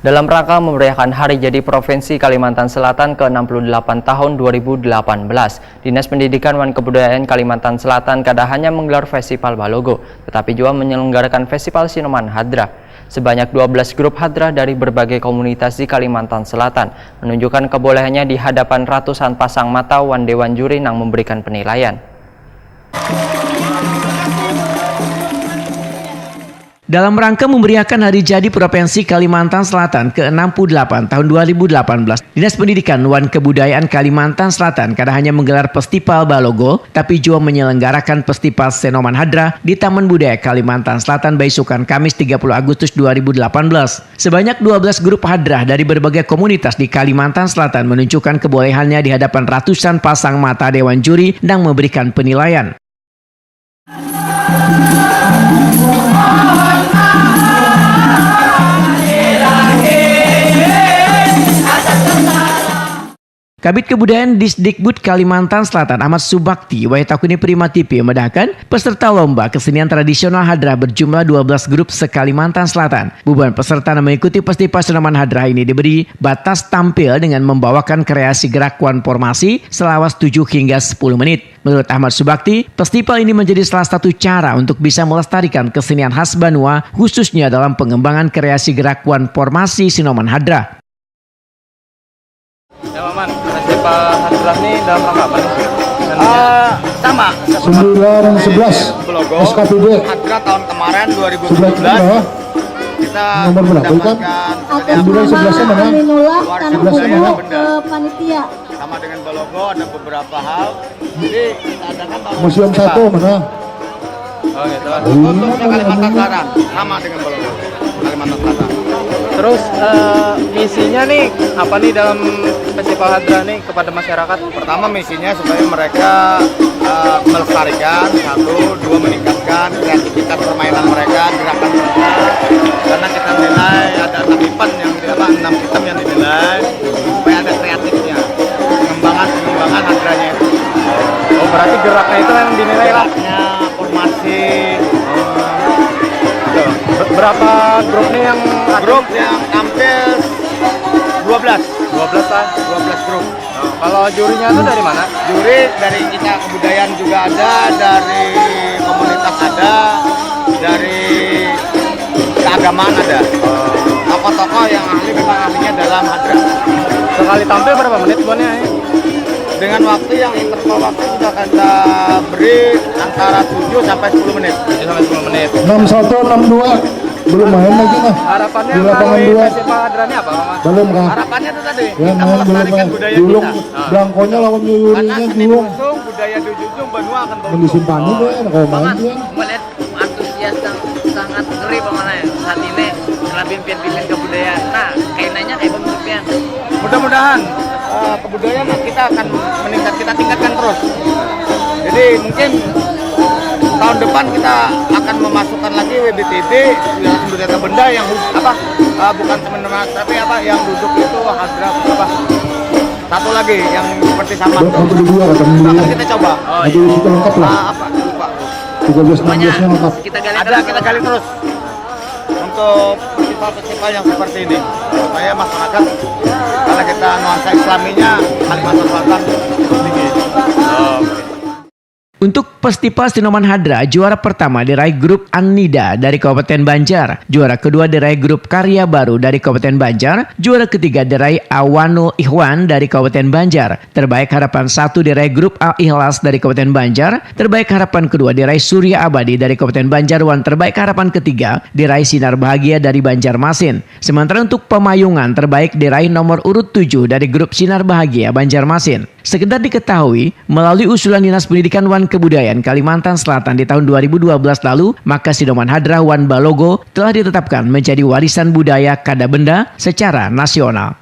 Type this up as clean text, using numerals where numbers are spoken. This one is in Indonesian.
Dalam rangka memeriahkan Hari Jadi Provinsi Kalimantan Selatan ke-68 tahun 2018, Dinas Pendidikan dan Kebudayaan Kalimantan Selatan kada hanya menggelar Festival Balogo, tetapi juga menyelenggarakan Festival Sinoman Hadra. Sebanyak 12 grup hadra dari berbagai komunitas di Kalimantan Selatan menunjukkan kebolehannya di hadapan ratusan pasang mata wan dewan juri yang memberikan penilaian. Dalam rangka memeriahkan Hari Jadi Provinsi Kalimantan Selatan ke-68 tahun 2018, Dinas Pendidikan dan Kebudayaan Kalimantan Selatan kada hanya menggelar Festival Balogo, tapi juga menyelenggarakan Festival Sinoman Hadra di Taman Budaya Kalimantan Selatan Baisukan Kamis 30 Agustus 2018. Sebanyak 12 grup hadra dari berbagai komunitas di Kalimantan Selatan menunjukkan kebolehannya di hadapan ratusan pasang mata dewan juri dan memberikan penilaian. Kabid Kebudayaan Disdikbud Kalimantan Selatan Ahmad Subakti Waitakuni Prima TV memedahkan peserta lomba kesenian tradisional hadra berjumlah 12 grup se-Kalimantan Selatan. Beberapa peserta yang mengikuti Festival Sinoman Hadra ini diberi batas tampil dengan membawakan kreasi gerakan formasi selawas 7 hingga 10 menit. Menurut Ahmad Subakti, festival ini menjadi salah satu cara untuk bisa melestarikan kesenian khas Banua, khususnya dalam pengembangan kreasi gerakan formasi Sinoman Hadra. Ya Maman, Festival Hadra ini dalam rangka apa nih? Sama 9 dan 11 SKPD Hadra tahun kemarin 2017 kita nomor berapa kan? mendapatkan 9 11 mana? Aminullah karena 11 mana? ke panitia. sama dengan Balogo ada beberapa hal. Jadi kita adakan tahun Museum 1 mana? Oh gitu. Untuknya Kalimantan Selatan sama dengan Balogo Kalimantan Selatan. Terus misinya nih apa nih dalam Festival Hadra nih kepada masyarakat? Pertama misinya supaya mereka melestarikan, satu, dua meningkatkan kreativitas permainan mereka, gerakan mereka. Karena kita nilai ada 6 item yang dinilai supaya ada kreatifnya, pengembangan hadranya itu. Oh berarti geraknya itu yang dinilai lah. Geraknya, formasi. Berapa grup nih yang Grup yang tampil 12 lah. 12 grup. Oh, kalau jurinya itu dari mana? Juri dari kita kebudayaan juga ada, dari komunitas ada, dari keagamaan ada. Tokoh-tokoh yang ahli memang ahlinya dalam hadra. Sekali tampil berapa menit buannya? Dengan waktu yang interval waktu sudah kita beri antara 7 sampai 10 menit. 7 sampai 10 menit. 61 62 belum main lagi nah. Harapannya Di lapangan melalui 2 Festival Hadra ini apa, Mama? belum kah? Harapannya itu tadi Ya kita main belum melestarikan main. budaya Dulung kita. Blangkonya lawan Karena Yuyurinya seni dulung. busung, budaya Dujujung, Banua akan Yang disimpani deh, kalau main dia. Melihat antusias yang sangat ngeri pamannya saat ini setelah pimpin kebudayaan. Nah, kayaknya kayak pemimpin. Mudah-mudahan kebudayaan kita akan meningkat, kita tingkatkan terus. Jadi mungkin tahun depan kita akan memasukkan lagi WBTD yang budaya benda yang bukan teman-teman tapi yang duduk itu hadra satu lagi yang seperti sama Yang kedua katanya akan dulu. kita coba. Nanti itu lengkap lah. Lupa. 13 16 nya lengkap. Kita gali Ada kita gali terus untuk festival-festival yang seperti ini supaya masyarakat karena kita nuansa Islaminya Kalimantan Selatan tinggi. Untuk Festival Sinoman Hadra, juara pertama diraih grup An-Nida dari Kabupaten Banjar, juara kedua diraih grup Karya Baru dari Kabupaten Banjar, juara ketiga diraih Awanul Ikhwan dari Kabupaten Banjar, terbaik harapan 1 diraih grup Al-Ikhlas dari Kabupaten Banjar, terbaik harapan kedua diraih Surya Abadi dari Kabupaten Banjar, dan terbaik harapan ketiga diraih Sinar Bahagia dari Banjarmasin. Sementara untuk pemayungan terbaik diraih nomor urut 7 dari grup Sinar Bahagia Banjarmasin. Sekedar diketahui, melalui usulan Dinas Pendidikan dan Kebudayaan Kalimantan Selatan di tahun 2012 lalu, maka Sinoman Hadra wan Balogo telah ditetapkan menjadi warisan budaya kada benda secara nasional.